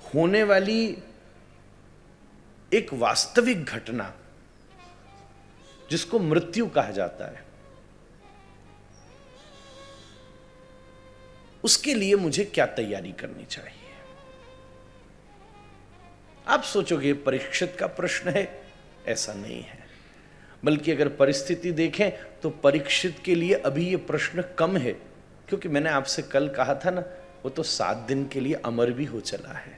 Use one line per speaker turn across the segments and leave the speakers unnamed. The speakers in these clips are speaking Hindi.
होने वाली एक वास्तविक घटना जिसको मृत्यु कहा जाता है, उसके लिए मुझे क्या तैयारी करनी चाहिए? आप सोचोगे परीक्षित का प्रश्न है, ऐसा नहीं है। बल्कि अगर परिस्थिति देखें तो परीक्षित के लिए अभी यह प्रश्न कम है, क्योंकि मैंने आपसे कल कहा था ना, वो तो 7 दिन के लिए अमर भी हो चला है।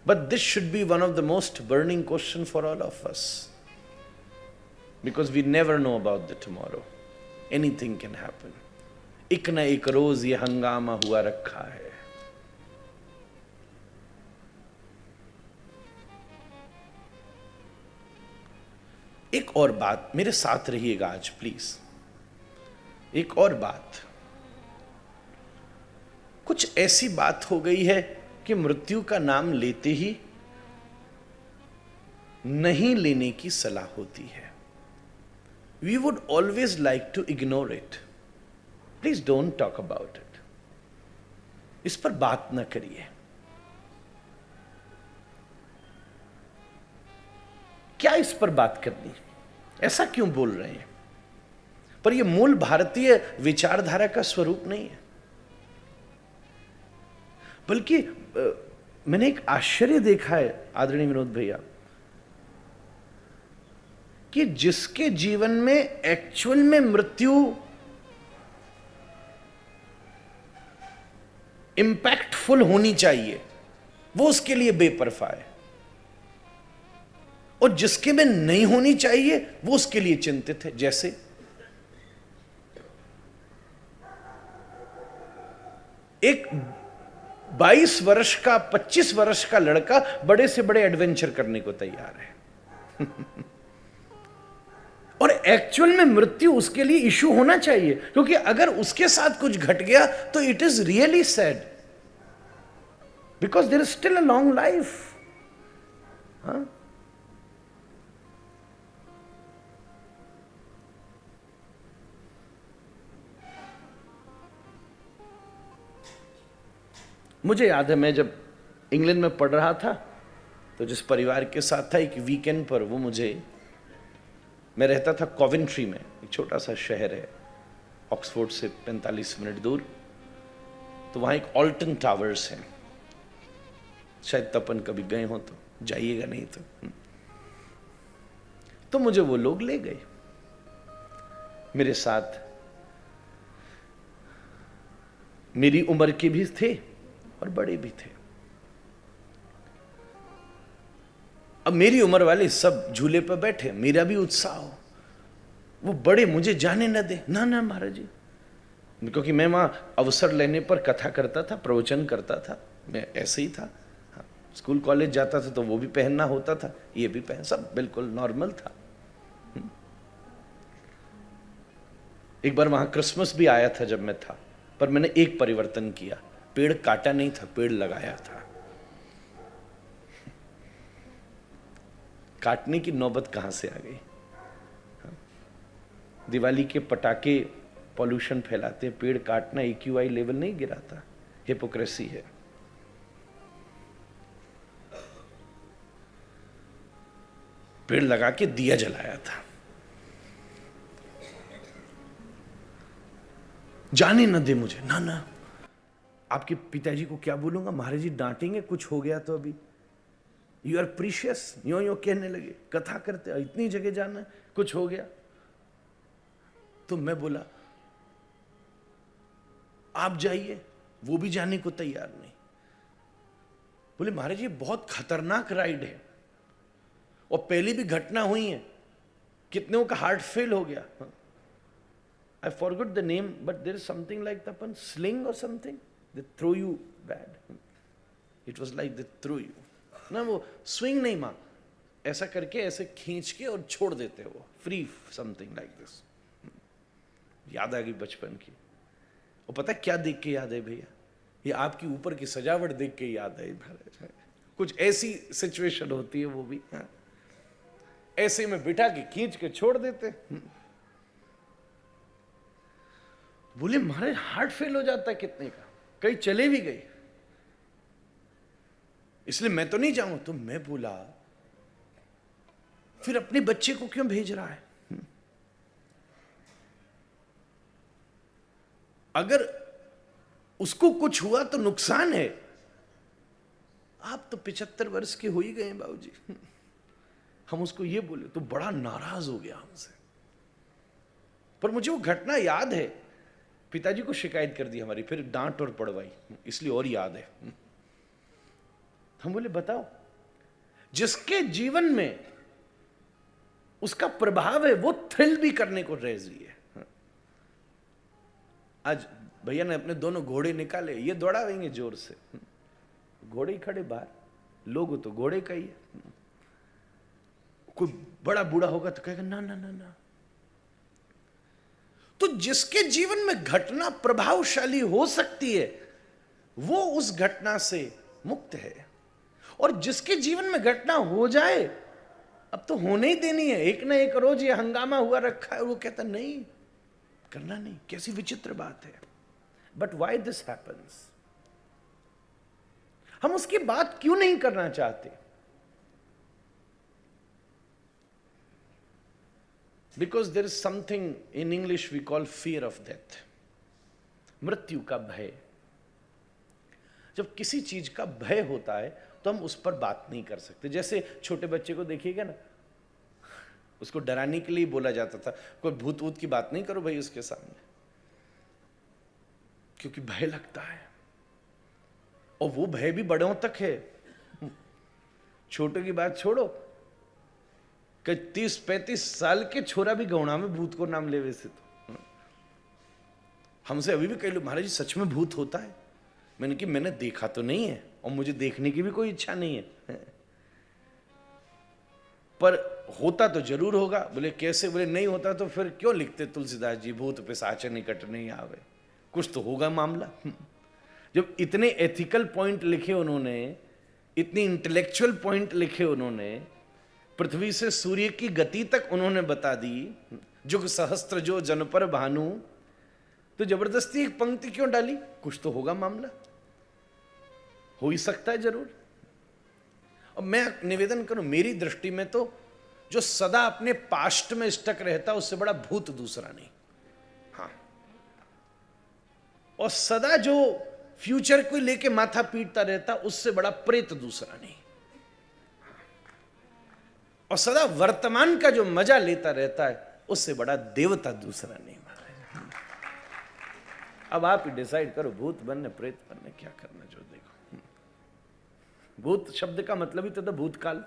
But this should be one of the most burning question for all of us, because we never know about the tomorrow. Anything can happen. एक न एक रोज ये हंगामा हुआ रखा है। एक और बात, मेरे साथ रहिएगा आज प्लीज। एक और बात, कुछ ऐसी बात हो गई है कि मृत्यु का नाम लेते ही नहीं लेने की सलाह होती है। We would always like to ignore it. Please don't talk about it. इस पर बात ना करिए। क्या इस पर बात करनी, ऐसा क्यों बोल रहे हैं? पर यह मूल भारतीय विचारधारा का स्वरूप नहीं है। बल्कि मैंने एक आश्चर्य देखा है आदरणीय विनोद भैया, कि जिसके जीवन में एक्चुअल में मृत्यु इंपैक्टफुल होनी चाहिए, वो उसके लिए बेपरवाह है, और जिसके में नहीं होनी चाहिए वो उसके लिए चिंतित है। जैसे एक 22 वर्ष का 25 वर्ष का लड़का बड़े से बड़े एडवेंचर करने को तैयार है और एक्चुअल में मृत्यु उसके लिए इशू होना चाहिए, क्योंकि अगर उसके साथ कुछ घट गया तो it is really sad, because there is still a long life. मुझे याद है, मैं जब इंग्लैंड में पढ़ रहा था तो जिस परिवार के साथ था, एक वीकेंड पर वो मैं रहता था कॉवेंट्री में, एक छोटा सा शहर है ऑक्सफोर्ड से 45 मिनट दूर। तो वहाँ एक ऑल्टन टावर्स है, शायद तपन कभी गए हो तो जाइएगा, नहीं तो मुझे वो लोग ले गए। मेरे साथ मेरी उम्र के भी थे और बड़े भी थे। अब मेरी उम्र वाले सब झूले पर बैठे, मेरा भी उत्साह हो। वो बड़े मुझे जाने न दे, ना ना महाराज जी, क्योंकि मैं वहां अवसर लेने पर कथा करता था, प्रवचन करता था, मैं ऐसे ही था। हाँ, स्कूल कॉलेज जाता था तो वो भी पहनना होता था, ये भी पहन, सब बिल्कुल नॉर्मल था। एक बार वहां क्रिसमस भी आया था जब मैं था, पर मैंने एक परिवर्तन किया, पेड़ काटा नहीं था, पेड़ लगाया था। काटने की नौबत कहां से आ गई? दिवाली के पटाखे पॉल्यूशन फैलाते, पेड़ काटना AQI लेवल नहीं गिराता, हिपोक्रेसी है। पेड़ लगा के दिया जलाया था। जाने न दे मुझे, ना ना, आपके पिताजी को क्या बोलूंगा, महाराज जी डांटेंगे, कुछ हो गया तो अभी। यू आर प्रीशियस, यो यो कहने लगे, कथा करते इतनी जगह जाना है, कुछ हो गया तो मैं बोला आप जाइए, वो भी जाने को तैयार नहीं। बोले महाराज ये बहुत खतरनाक राइड है और पहले भी घटना हुई है, कितनों का हार्ट फेल हो गया। I forgot the name, but there is something like the sling or something. They throw you bad. It was like they threw you. ना वो swing नहीं माँ, ऐसा करके ऐसे खींच के और छोड़ देते वो, free something like this. याद आ गई बचपन की। और पता क्या देख के याद है भैया? ये आपकी ऊपर की सजावट देख के याद आई। कुछ ऐसी सिचुएशन होती है वो भी, हाँ? ऐसे में बिठा के खींच के छोड़ देते। बोले महाराज हार्ट फेल हो जाता है कितने का? कहीं चले भी गए, इसलिए मैं तो नहीं जाऊं। तो मैं बोला फिर अपने बच्चे को क्यों भेज रहा है? अगर उसको कुछ हुआ तो नुकसान है। आप तो 75 वर्ष के हो ही गए बाबूजी। हम उसको ये बोले तो बड़ा नाराज हो गया हमसे। पर मुझे वो घटना याद है, पिताजी को शिकायत कर दी हमारी, फिर डांट और पड़वाई, इसलिए और याद है। हम बोले बताओ, जिसके जीवन में उसका प्रभाव है वो थ्रिल भी करने को रेजी है। आज भैया ने अपने दोनों घोड़े निकाले, ये दौड़ावेंगे जोर से, घोड़े ही खड़े बाहर, लोग तो घोड़े का ही है। कोई बड़ा बूढ़ा होगा तो कहेगा ना ना ना ना। तो जिसके जीवन में घटना प्रभावशाली हो सकती है वो उस घटना से मुक्त है, और जिसके जीवन में घटना हो जाए अब तो होने ही देनी है, एक ना एक रोज ये हंगामा हुआ रखा है, वो कहता नहीं करना नहीं। कैसी विचित्र बात है। But why this happens? हम उसकी बात क्यों नहीं करना चाहते? Because there is something in English we call fear of death, मृत्यु का भय। जब किसी चीज का भय होता है तो हम उस पर बात नहीं कर सकते। जैसे छोटे बच्चे को देखिएगा ना, उसको डराने के लिए बोला जाता था कोई भूत वूत की बात नहीं करो भाई उसके सामने, क्योंकि भय लगता है। और वो भय भी बड़ों तक है, छोटों की बात छोड़ो, कि 30-35 साल के छोरा भी गौड़ा में भूत को नाम ले। वैसे तो हमसे अभी भी कई लोग, महाराज जी सच में भूत होता है? मैंने कि मैंने देखा तो नहीं है और मुझे देखने की भी कोई इच्छा नहीं है, पर होता तो जरूर होगा। बोले कैसे? बोले नहीं होता तो फिर क्यों लिखते तुलसीदास जी भूत पिशाच निकट नहीं आवे, कुछ तो होगा मामला। जब इतने एथिकल पॉइंट लिखे उन्होंने, इतनी इंटेलेक्चुअल पॉइंट लिखे उन्होंने, पृथ्वी से सूर्य की गति तक उन्होंने बता दी, जुग सहस्त्र जो जन पर भानु, तो जबरदस्ती एक पंक्ति क्यों डाली? कुछ तो होगा मामला, हो ही सकता है जरूर। और मैं निवेदन करूं, मेरी दृष्टि में तो जो सदा अपने पास्ट में स्टक रहता उससे बड़ा भूत दूसरा नहीं। हाँ, और सदा जो फ्यूचर को लेके माथा पीटता रहता उससे बड़ा प्रेत दूसरा नहीं। और सदा वर्तमान का जो मजा लेता रहता है उससे बड़ा देवता दूसरा नहीं। अब आप ही डिसाइड करो, भूत बनने प्रेत बनने क्या करना जो देखो। भूत शब्द का मतलब ही तो था भूतकाल,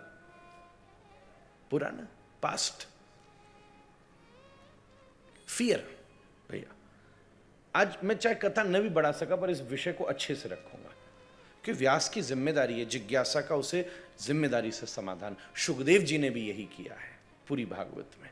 पुराना, पास्ट। फियर भैया, आज मैं चाहे कथा न भी बढ़ा सका पर इस विषय को अच्छे से रखूंगा कि व्यास की जिम्मेदारी है जिज्ञासा का उसे जिम्मेदारी से समाधान। सुखदेव जी ने भी यही किया है पूरी भागवत में।